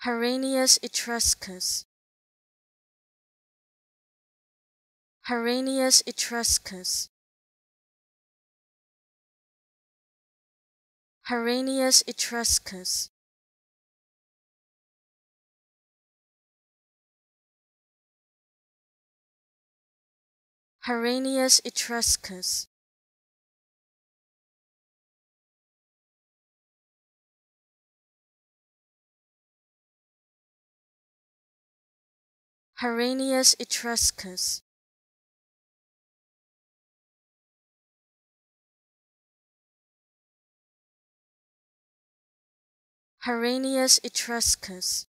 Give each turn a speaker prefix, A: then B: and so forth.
A: Herennius Etruscus. Herennius Etruscus. Herennius Etruscus. Herennius Etruscus. Herennius Etruscus. Herennius Etruscus.